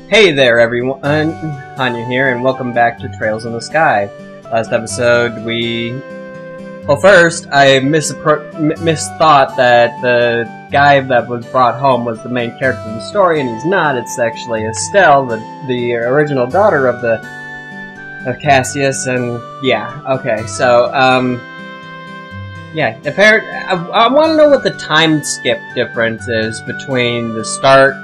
Hey there everyone, Hanyou here, and welcome back to Trails in the Sky. Last episode well first, I misthought that the guy that was brought home was the main character in the story, and he's not. It's actually Estelle, the original daughter of Cassius, and yeah, okay, so, yeah, I want to know what the time skip difference is between the start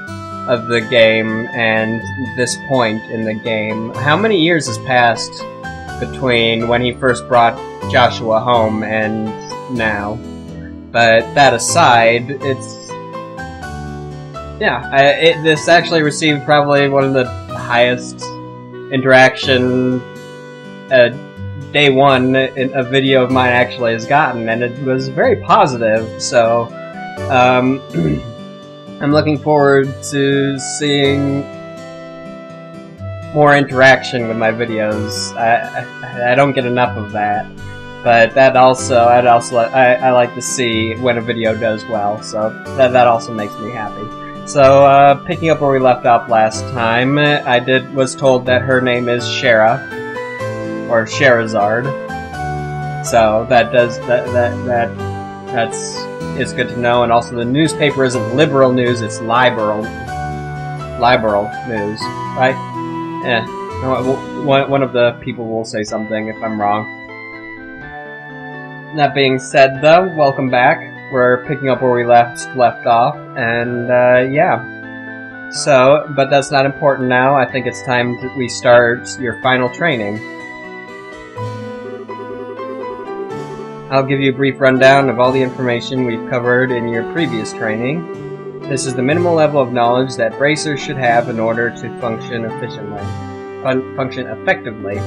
of the game and this point in the game. How many years has passed between when he first brought Joshua home and now? But that aside, this actually received probably one of the highest interaction day one a video of mine actually has gotten, and it was very positive, so I'm looking forward to seeing more interaction with my videos. I don't get enough of that, but I like to see when a video does well, so that also makes me happy. So, picking up where we left off last time, I was told that her name is Shara, or Sherazard. So it's good to know, and also the newspaper isn't liberal news, it's liberal news, right? Yeah, one of the people will say something if I'm wrong. That being said, though, welcome back. We're picking up where we left off, and yeah. So, but that's not important now. I think it's time we start your final training. I'll give you a brief rundown of all the information we've covered in your previous training. This is the minimal level of knowledge that bracers should have in order to function effectively.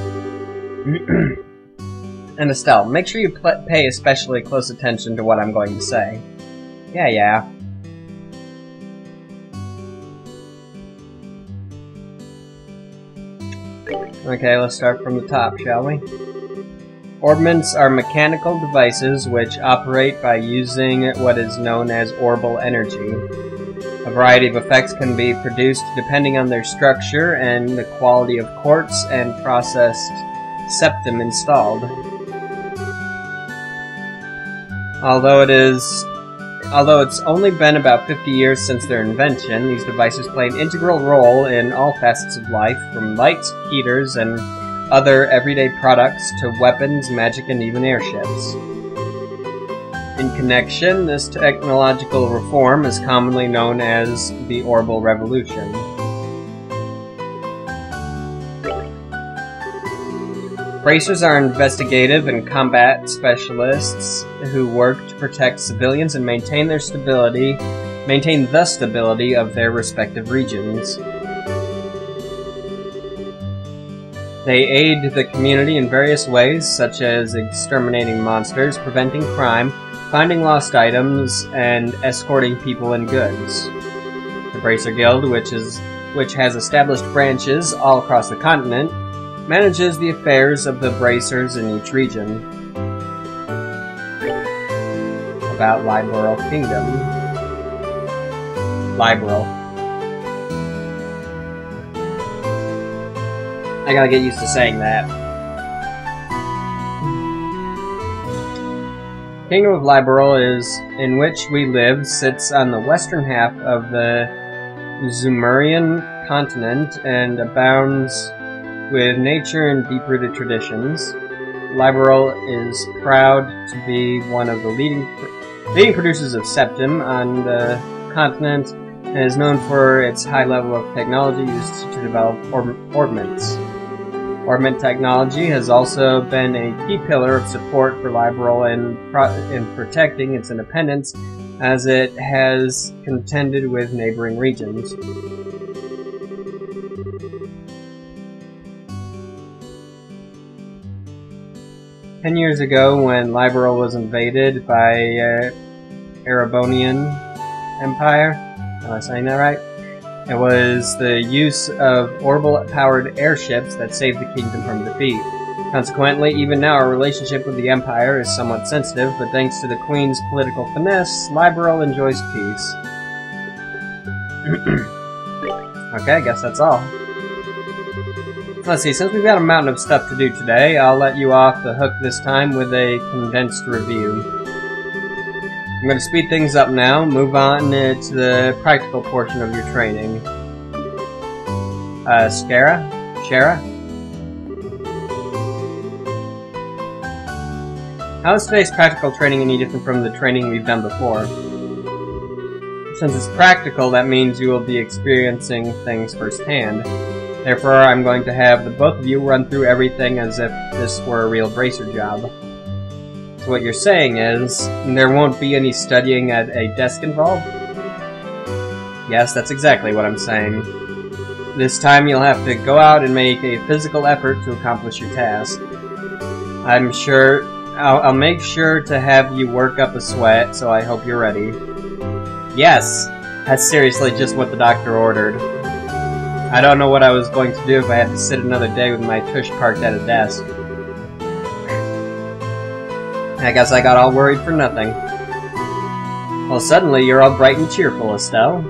And Estelle, make sure you pay especially close attention to what I'm going to say. Yeah. Okay, let's start from the top, shall we? Orbments are mechanical devices which operate by using what is known as orbal energy. A variety of effects can be produced depending on their structure and the quality of quartz and processed septum installed. Although it's only been about 50 years since their invention, these devices play an integral role in all facets of life, from lights, heaters, and other everyday products to weapons, magic, and even airships. In connection, this technological reform is commonly known as the Orbital Revolution. Bracers are investigative and combat specialists who work to protect civilians and maintain the stability of their respective regions. They aid the community in various ways, such as exterminating monsters, preventing crime, finding lost items, and escorting people and goods. The Bracer Guild, which has established branches all across the continent, manages the affairs of the bracers in each region. About Liberal Kingdom. Liberal. I gotta get used to saying that. Kingdom of Liberal in which we live sits on the western half of the Zumurian continent and abounds with nature and deep-rooted traditions. Liberal is proud to be one of the leading producers of septum on the continent and is known for its high level of technology used to develop orbments. Orbment technology has also been a key pillar of support for Liberal in protecting its independence, as it has contended with neighboring regions. Ten years ago, when Liberal was invaded by Erebonian Empire, am I saying that right? It was the use of orbital-powered airships that saved the kingdom from defeat. Consequently, even now our relationship with the Empire is somewhat sensitive, but thanks to the Queen's political finesse, Liberal enjoys peace. Okay, I guess that's all. Let's see, since we've got a mountain of stuff to do today, I'll let you off the hook this time with a condensed review. I'm going to speed things up now, move on to the practical portion of your training. Shara? How is today's practical training any different from the training we've done before? Since it's practical, that means you will be experiencing things firsthand. Therefore, I'm going to have the both of you run through everything as if this were a real bracer job. So what you're saying is, there won't be any studying at a desk involved? Yes, that's exactly what I'm saying. This time you'll have to go out and make a physical effort to accomplish your task. I'll make sure to have you work up a sweat, so I hope you're ready. Yes! That's seriously just what the doctor ordered. I don't know what I was going to do if I had to sit another day with my tush parked at a desk. I guess I got all worried for nothing. Well, suddenly you're all bright and cheerful, Estelle.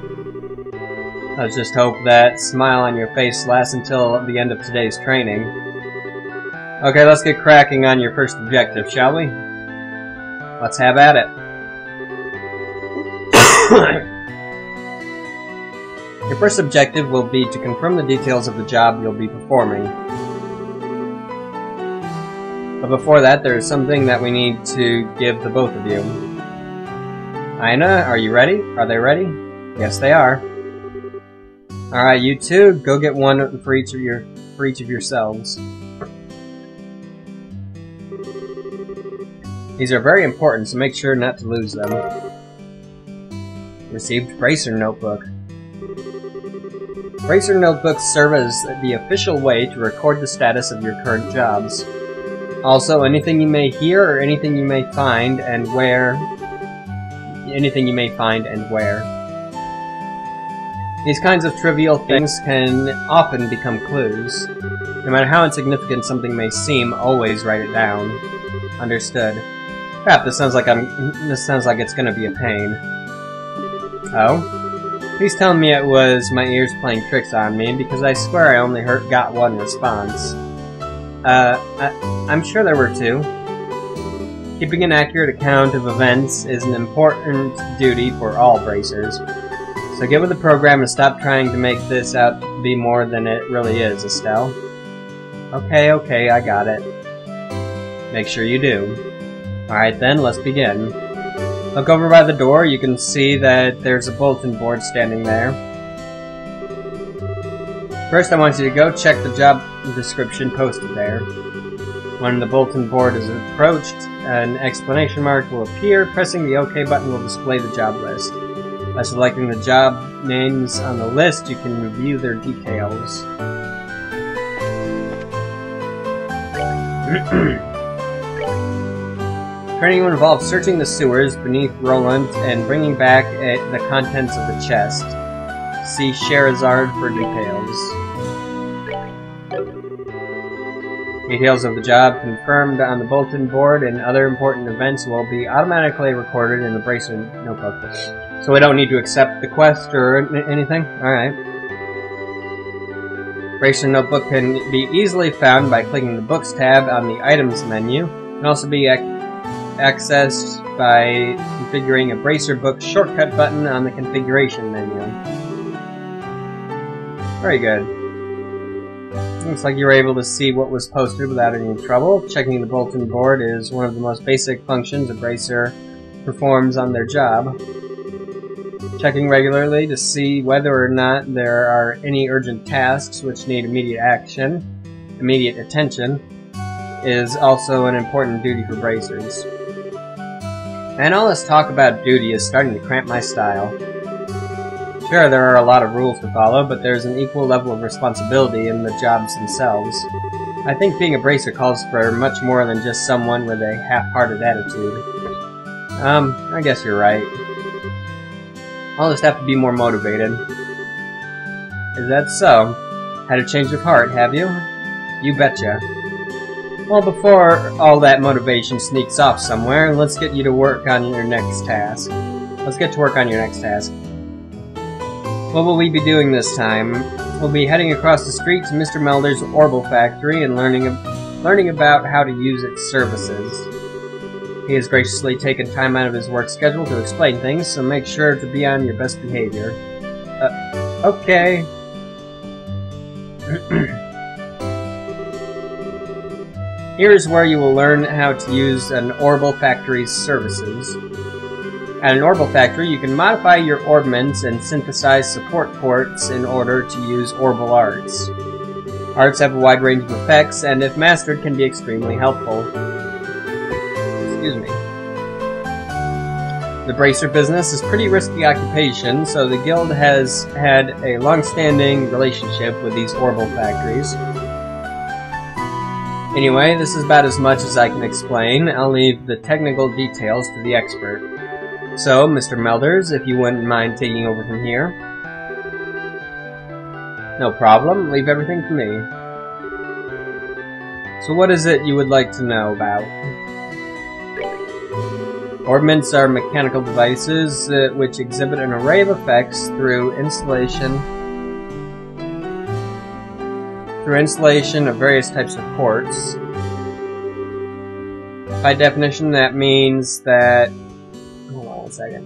Let's just hope that smile on your face lasts until the end of today's training. Okay, let's get cracking on your first objective, shall we? Let's have at it. Your first objective will be to confirm the details of the job you'll be performing. But before that, there is something that we need to give the both of you. Ina, are you ready? Are they ready? Yes, they are. Alright, you two, go get one for each of yourselves. These are very important, so make sure not to lose them. Received Bracer Notebook. Bracer Notebooks serve as the official way to record the status of your current jobs. Also, anything you may hear or anything you may find and where. These kinds of trivial things can often become clues. No matter how insignificant something may seem, always write it down. Understood. Crap, this sounds like it's gonna be a pain. Oh? Please tell me it was my ears playing tricks on me, because I swear I only got one response. I'm sure there were two. Keeping an accurate account of events is an important duty for all bracers. So get with the program and stop trying to make this out to be more than it really is, Estelle. Okay, I got it. Make sure you do. Alright then, let's begin. Look over by the door, you can see that there's a bulletin board standing there. First I want you to go check the job description posted there. When the bulletin board is approached, an exclamation mark will appear. Pressing the OK button will display the job list. By selecting the job names on the list, you can review their details. Training will involve searching the sewers beneath Roland and bringing back the contents of the chest. See Sherazard for details. Details of the job confirmed on the bulletin board and other important events will be automatically recorded in the Bracer Notebook. So we don't need to accept the quest or anything? Alright. Bracer Notebook can be easily found by clicking the Books tab on the Items menu. It can also be accessed by configuring a Bracer Book shortcut button on the Configuration menu. Very good. Looks like you were able to see what was posted without any trouble. Checking the bulletin board is one of the most basic functions a bracer performs on their job. Checking regularly to see whether or not there are any urgent tasks which need immediate attention, is also an important duty for bracers. And all this talk about duty is starting to cramp my style. Sure, there are a lot of rules to follow, but there's an equal level of responsibility in the jobs themselves. I think being a bracer calls for much more than just someone with a half-hearted attitude. I guess you're right. I'll just have to be more motivated. Is that so? Had a change of heart, have you? You betcha. Well, before all that motivation sneaks off somewhere, let's get you to work on your next task. Let's get to work on your next task. What will we be doing this time? We'll be heading across the street to Mr. Melder's Orbital Factory and learning about how to use its services. He has graciously taken time out of his work schedule to explain things, so make sure to be on your best behavior. Okay. Here's where you will learn how to use an Orbital Factory's services. At an Orbital Factory, you can modify your orbments and synthesize support quartz in order to use Orbital Arts. Arts have a wide range of effects, and if mastered, can be extremely helpful. Excuse me. The bracer business is a pretty risky occupation, so the guild has had a long-standing relationship with these Orbital Factories. Anyway, this is about as much as I can explain. I'll leave the technical details to the expert. So, Mr. Melders, if you wouldn't mind taking over from here. No problem. Leave everything to me. So what is it you would like to know about? Orbments are mechanical devices which exhibit an array of effects through installation of various types of quartz. By definition, that means that... Hold on 1 second.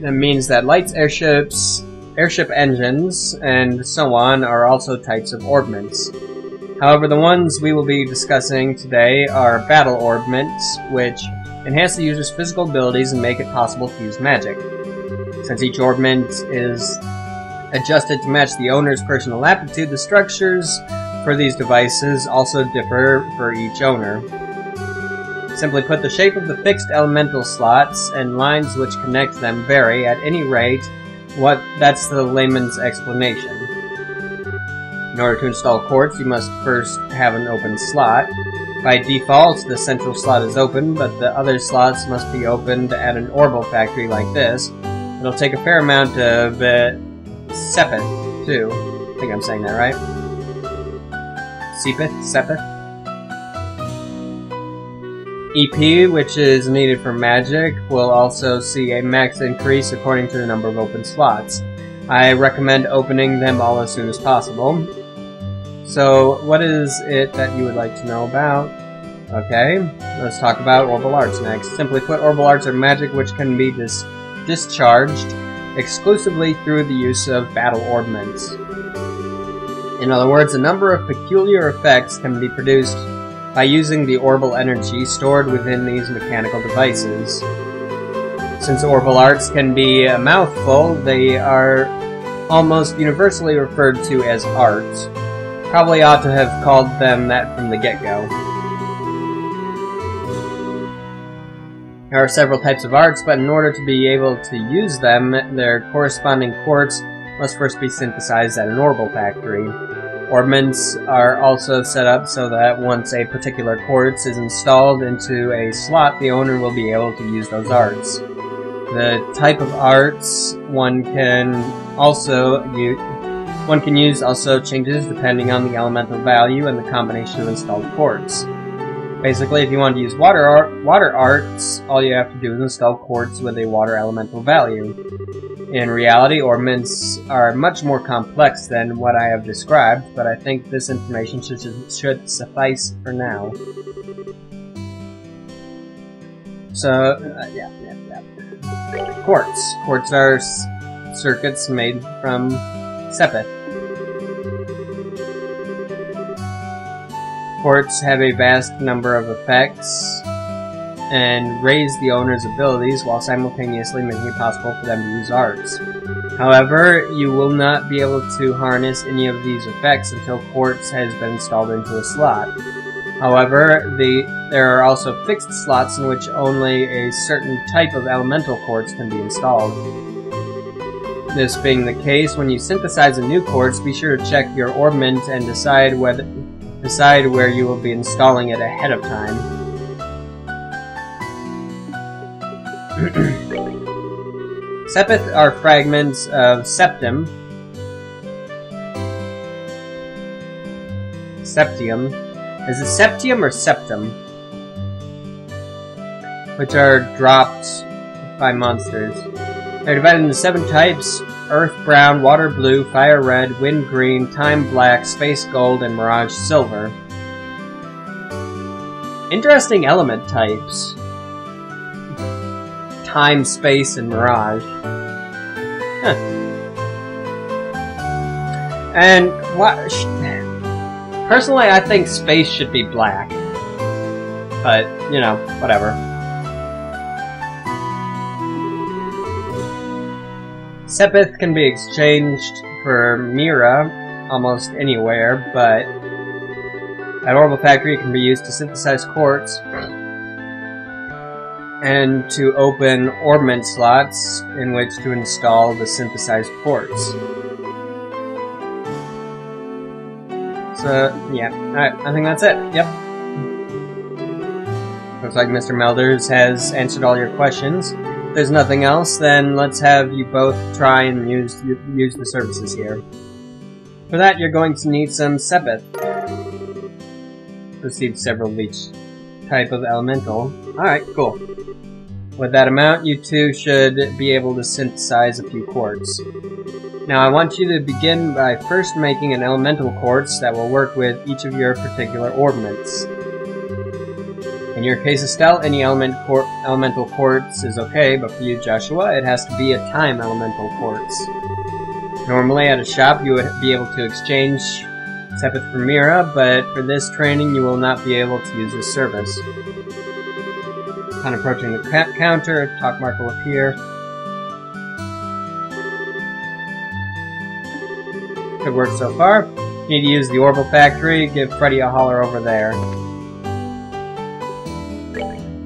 That means that lights, airships, airship engines, and so on are also types of orbments. However, the ones we will be discussing today are battle orbments, which enhance the user's physical abilities and make it possible to use magic. Since each orbment is adjusted to match the owner's personal aptitude, the structures for these devices also differ for each owner. Simply put, the shape of the fixed elemental slots and lines which connect them vary. At any rate, that's the layman's explanation. In order to install quartz, you must first have an open slot. By default, the central slot is open, but the other slots must be opened at an Orbital Factory like this. It'll take a fair amount of Sepith, too. I think I'm saying that right. Sepith? EP, which is needed for magic, will also see a max increase according to the number of open slots. I recommend opening them all as soon as possible. So, what is it that you would like to know about? Okay, let's talk about Orbital Arts next. Simply put, Orbital Arts are magic which can be discharged exclusively through the use of battle orbments. In other words, a number of peculiar effects can be produced by using the orbital energy stored within these mechanical devices. Since Orbital Arts can be a mouthful, they are almost universally referred to as arts. Probably ought to have called them that from the get-go. There are several types of arts, but in order to be able to use them, their corresponding quartz must first be synthesized at an Orbital Factory. Orbments are also set up so that once a particular quartz is installed into a slot, the owner will be able to use those arts. The type of arts one can use also changes depending on the elemental value and the combination of installed quartz. Basically, if you want to use water arts, all you have to do is install quartz with a water elemental value. In reality, orbments are much more complex than what I have described, but I think this information should suffice for now. So, yeah. Quartz. Quartz are circuits made from Sepith. Quartz have a vast number of effects and raise the owner's abilities while simultaneously making it possible for them to use arts. However, you will not be able to harness any of these effects until quartz has been installed into a slot. However, there are also fixed slots in which only a certain type of elemental quartz can be installed. This being the case, when you synthesize a new quartz, be sure to check your orbment and decide where you will be installing it ahead of time. Sepith are fragments of septium. Is it septium or septum? Which are dropped by monsters. They're divided into 7 types: Earth Brown, Water Blue, Fire Red, Wind Green, Time Black, Space Gold, and Mirage Silver. Interesting element types. Time, Space, and Mirage. Huh. And what? Personally, I think Space should be black. But, you know, whatever. Sepith can be exchanged for Mira almost anywhere, but at Orbital Factory it can be used to synthesize quartz and to open orbment slots in which to install the synthesized quartz. So, yeah, alright, I think that's it. Yep. Looks like Mr. Melders has answered all your questions. If there's nothing else, then let's have you both try and use the services here. For that, you're going to need some Sepith. Receive several of each type of elemental. Alright, cool. With that amount, you two should be able to synthesize a few quartz. Now, I want you to begin by first making an elemental quartz that will work with each of your particular orbments. In your case, Estelle, any elemental quartz is okay, but for you, Joshua, it has to be a time elemental quartz. Normally, at a shop, you would be able to exchange Sepith for Mira, but for this training, you will not be able to use this service. Upon approaching the counter, a talk mark will appear. Good work so far. You need to use the Orbital Factory. Give Freddy a holler over there.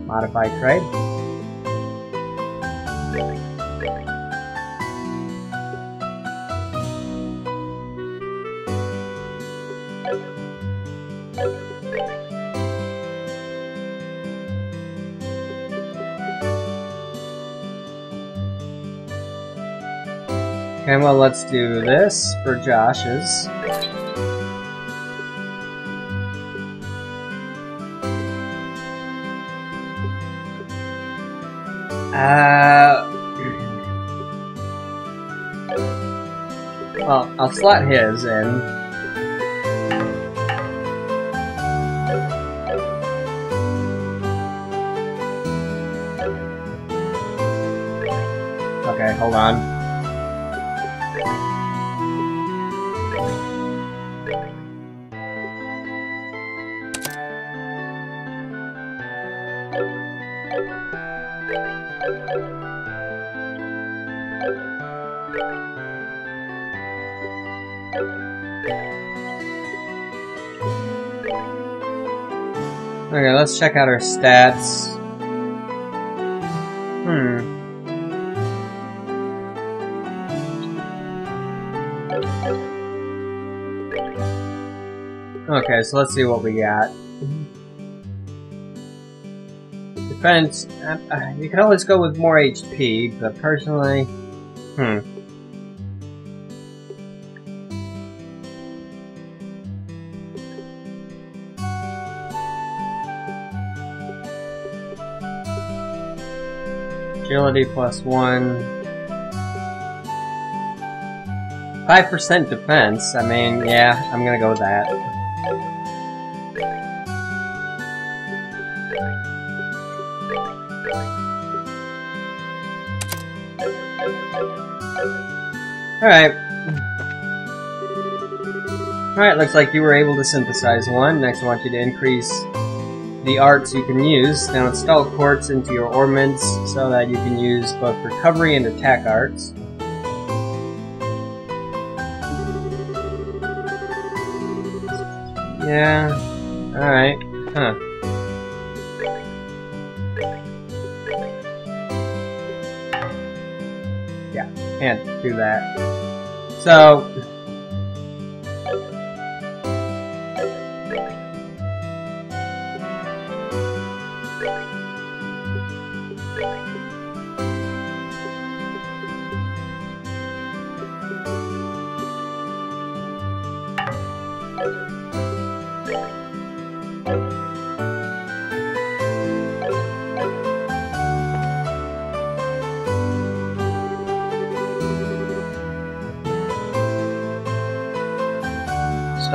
Modify trade. Okay, well, let's do this for Josh's. Well, I'll slot his in. Okay, hold on. Okay, let's check out our stats. Okay, so let's see what we got. Defense, you can always go with more HP, but personally, Agility +1. 5% defense. I mean, yeah, I'm gonna go with that. Alright, looks like you were able to synthesize one. Next, I want you to increase the arts you can use. Now install quartz into your orbments so that you can use both recovery and attack arts. Yeah, alright, Yeah, can't do that. So,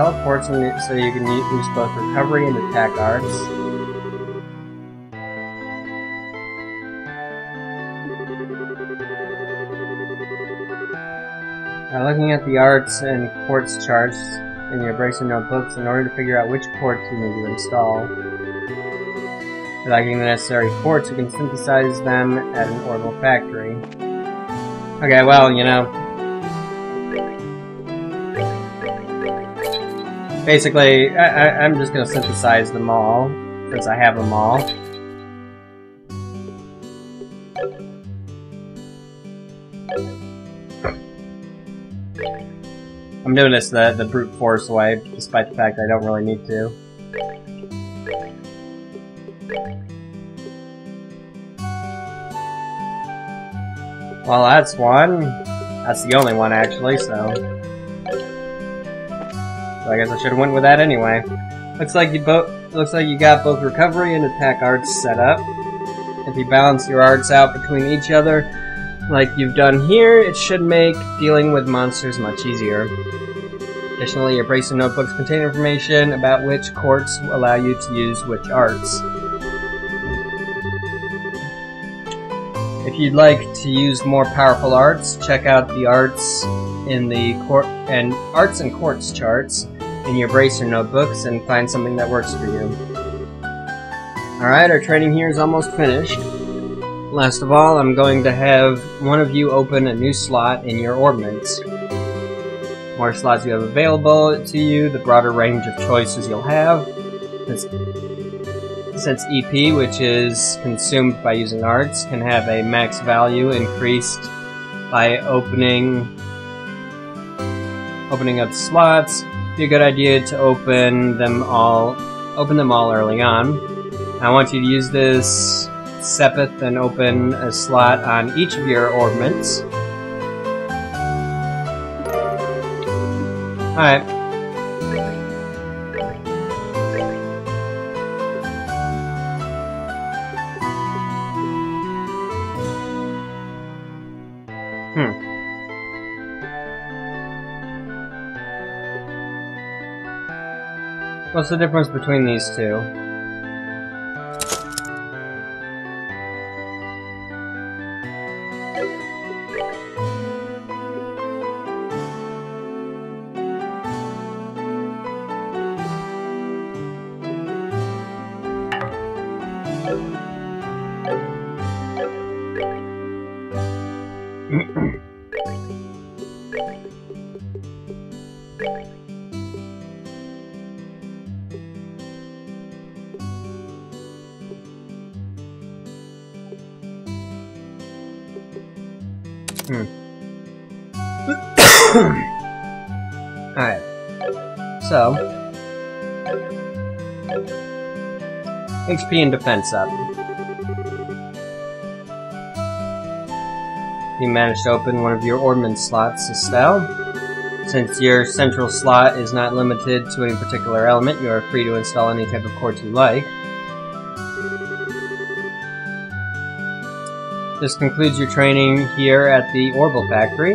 teleports so you can use both recovery and attack arts. By looking at the arts and quartz charts in your bracer notebooks in order to figure out which quartz you need to install. Without getting the necessary quartz, you can synthesize them at an orbital factory. Okay, well, you know. Basically, I'm just gonna synthesize them all, since I have them all. I'm doing this the brute force way, despite the fact I don't really need to. Well, that's one. That's the only one, actually, so I guess I should have went with that anyway. Looks like you got both recovery and attack arts set up. If you balance your arts out between each other, like you've done here, it should make dealing with monsters much easier. Additionally, your bracer notebooks contain information about which quartz will allow you to use which arts. If you'd like to use more powerful arts, check out the arts in the arts and quartz charts in your bracer notebooks and find something that works for you. Alright, our training here is almost finished. Last of all, I'm going to have one of you open a new slot in your orbments. The more slots you have available to you, the broader range of choices you'll have. Since EP, which is consumed by using arts, can have a max value increased by opening up slots, it'd be a good idea to open them all early on. I want you to use this Sepith and open a slot on each of your orbments. Alright. What's the difference between these two? Alright. So, HP and defense up. You managed to open one of your ordnance slots, Estelle. Since your central slot is not limited to any particular element, you are free to install any type of quartz you like. This concludes your training here at the Orbital Factory.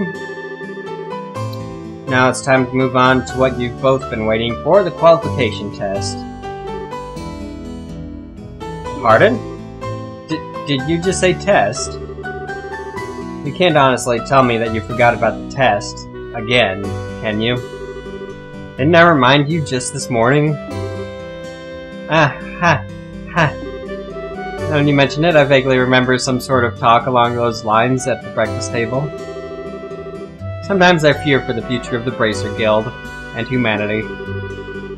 Now it's time to move on to what you've both been waiting for, the qualification test. Pardon? Did you just say test? You can't honestly tell me that you forgot about the test again, can you? Didn't I remind you just this morning? Now when you mention it, I vaguely remember some sort of talk along those lines at the breakfast table. Sometimes I fear for the future of the Bracer Guild and humanity.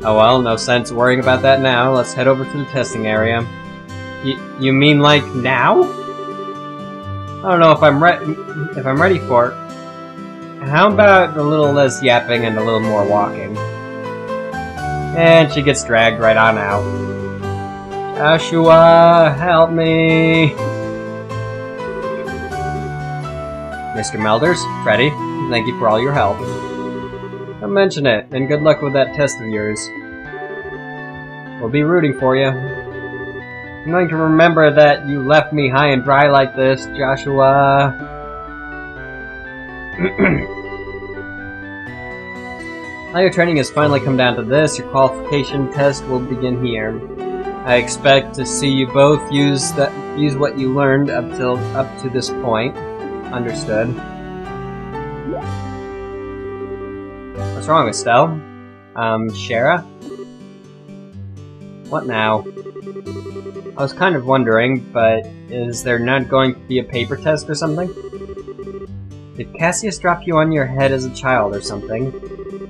Oh well, no sense worrying about that now. Let's head over to the testing area. You mean like now? I don't know if I'm ready for it. How about a little less yapping and a little more walking? And she gets dragged right on out. Joshua, help me! Mr. Melders, Freddy, thank you for all your help. Don't mention it, and good luck with that test of yours. We'll be rooting for you. I'm going to remember that you left me high and dry like this, Joshua. Now your training has finally come down to this. Your qualification test will begin here. I expect to see you both use what you learned up to this point. Understood. What's wrong, Estelle? Shara? What now? I was kind of wondering, but is there not going to be a paper test or something? Did Cassius drop you on your head as a child or something?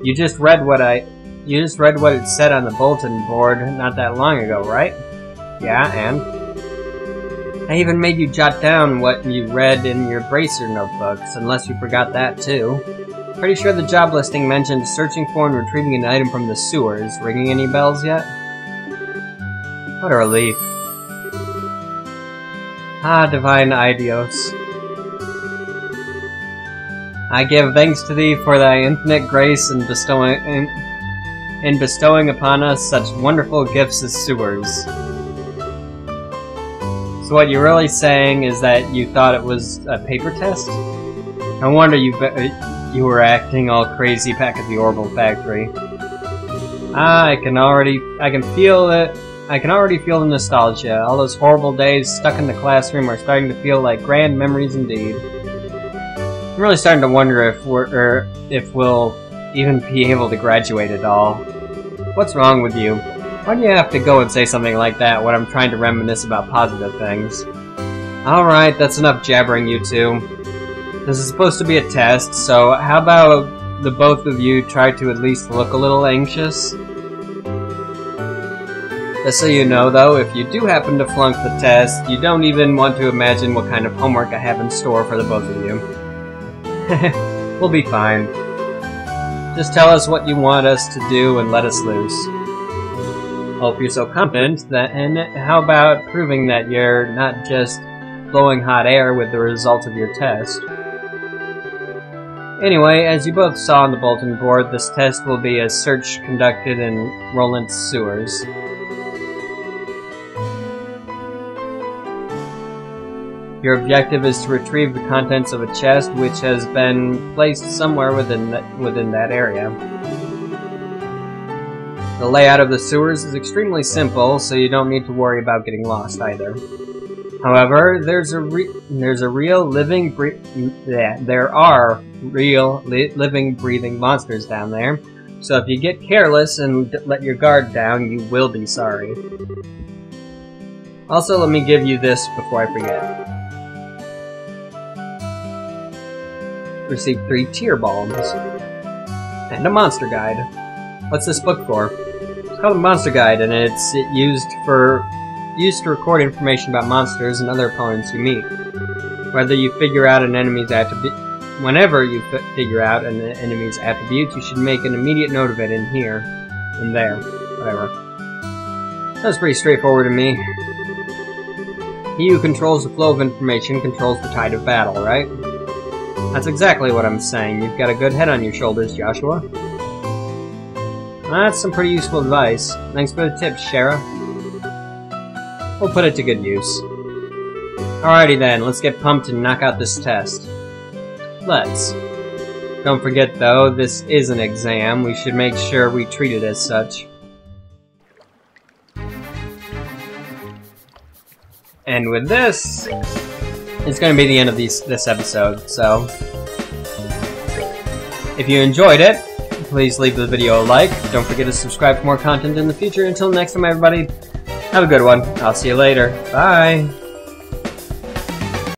You just read what it said on the bulletin board not that long ago, right? Yeah, and? I even made you jot down what you read in your bracer notebooks, unless you forgot that too. Pretty sure the job listing mentioned searching for and retrieving an item from the sewers. Ringing any bells yet? What a relief. Ah, divine Idios. I give thanks to thee for thy infinite grace in bestowing upon us such wonderful gifts as sewers. So what you're really saying is that you thought it was a paper test? No wonder you were acting all crazy back at the Orbital Factory. Ah, I can already feel it. I can already feel the nostalgia. All those horrible days stuck in the classroom are starting to feel like grand memories indeed. I'm really starting to wonder if we'll even be able to graduate at all. What's wrong with you? Why do you have to go and say something like that when I'm trying to reminisce about positive things? Alright, that's enough jabbering, you two. This is supposed to be a test, so how about the both of you try to at least look a little anxious? Just so you know, though, if you do happen to flunk the test, you don't even want to imagine what kind of homework I have in store for the both of you. We'll be fine. Just tell us what you want us to do and let us loose. Well, if you're so confident, then how about proving that you're not just blowing hot air with the results of your test? Anyway, as you both saw on the bulletin board, this test will be a search conducted in Roland's sewers. Your objective is to retrieve the contents of a chest which has been placed somewhere within that area. The layout of the sewers is extremely simple, so you don't need to worry about getting lost either. However, there are real living, breathing monsters down there. So if you get careless and let your guard down, you will be sorry. Also, let me give you this before I forget. Received 3 tear bombs. And a monster guide. What's this book for? It's called a monster guide, and it's used to record information about monsters and other opponents you meet. Whenever you figure out an enemy's attribute, you should make an immediate note of it in here, in there, whatever. Sounds pretty straightforward to me. He who controls the flow of information controls the tide of battle, right? That's exactly what I'm saying. You've got a good head on your shoulders, Joshua. That's some pretty useful advice. Thanks for the tips, Shara. We'll put it to good use. Alrighty then, let's get pumped and knock out this test. Let's. Don't forget though, this is an exam. We should make sure we treat it as such. And with this, it's going to be the end of this episode, so if you enjoyed it, please leave the video a like. Don't forget to subscribe for more content in the future. Until next time, everybody, have a good one. I'll see you later. Bye!